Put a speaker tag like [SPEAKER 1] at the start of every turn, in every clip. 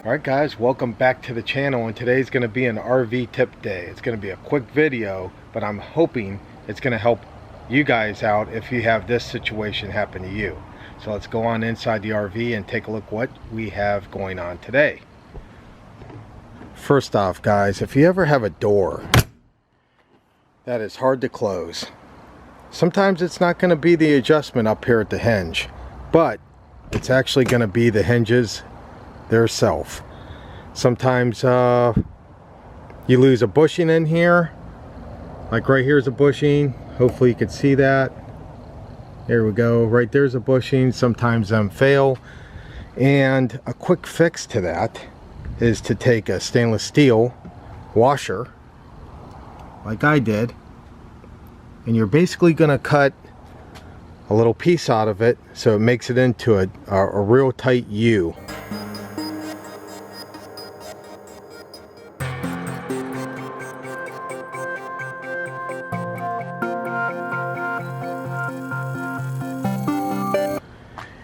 [SPEAKER 1] Alright guys, welcome back to the channel, and today's going to be an RV tip day. It's going to be a quick video, but I'm hoping it's going to help you guys out if you have this situation happen to you. So let's go on inside the RV and take a look what we have going on today. First off guys, if you ever have a door that is hard to close, sometimes it's not going to be the adjustment up here at the hinge, but it's actually going to be the hinges theirself. Sometimes you lose a bushing in here, like right here's a bushing. Hopefully you can see that. There we go, right there's a bushing. Sometimes them fail, and a quick fix to that is to take a stainless steel washer like I did, and you're basically going to cut a little piece out of it so it makes it into a real tight U.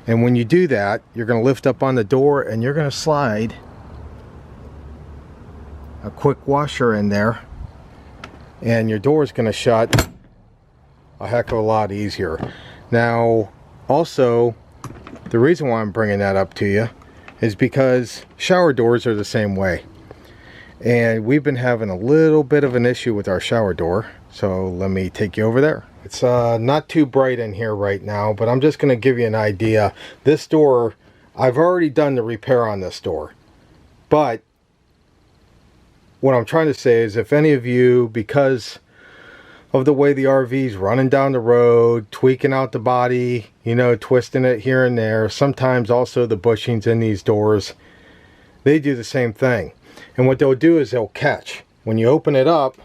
[SPEAKER 1] And when you do that, you're going to lift up on the door and you're going to slide a quick washer in there, and your door is going to shut a heck of a lot easier. Now, also, the reason why I'm bringing that up to you is because shower doors are the same way. And we've been having a little bit of an issue with our shower door. So let me take you over there. It's not too bright in here right now, but I'm just going to give you an idea. This door, I've already done the repair on this door. But what I'm trying to say is, if any of you, because of the way the RV's running down the road, tweaking out the body, you know, twisting it here and there, sometimes also the bushings in these doors, they do the same thing. And what they'll do is they'll catch. When you open it up,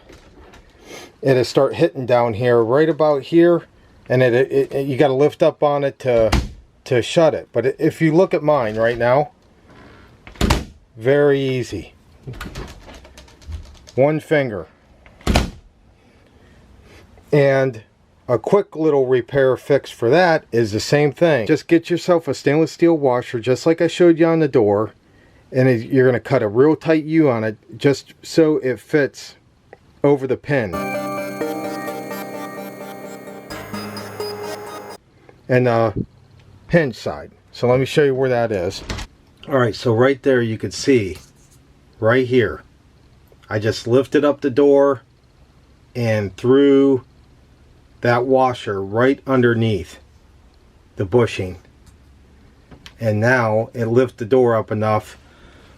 [SPEAKER 1] it'll start hitting down here, right about here, and you got to lift up on it to shut it. But if you look at mine right now, very easy. One finger. And a quick little repair fix for that is the same thing. Just get yourself a stainless steel washer, just like I showed you on the door, and you're going to cut a real tight U on it, just so it fits over the pin. And the hinge side. So let me show you where that is. Alright, so right there you can see, right here, I just lifted up the door and threw that washer right underneath the bushing. And now it lifts the door up enough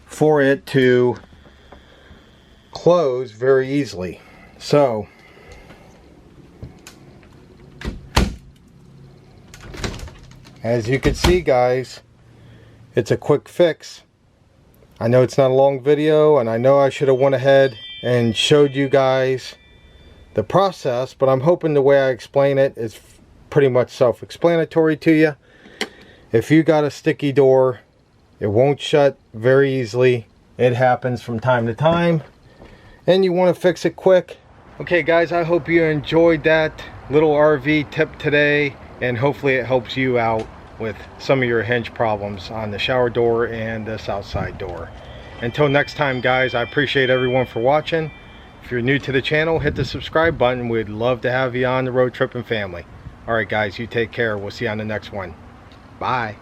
[SPEAKER 1] for it to close very easily. So as you can see guys, it's a quick fix. I know it's not a long video, and I know I should have went ahead and showed you guys the process, but I'm hoping the way I explain it is pretty much self-explanatory to you. If you got a sticky door, it won't shut very easily. It happens from time to time, and you want to fix it quick. Okay guys, I hope you enjoyed that little RV tip today, and hopefully it helps you out with some of your hinge problems on the shower door and this outside door. Until next time guys, I appreciate everyone for watching. If you're new to the channel, hit the subscribe button. We'd love to have you on the Road Trippin' family. Alright guys, you take care. We'll see you on the next one. Bye.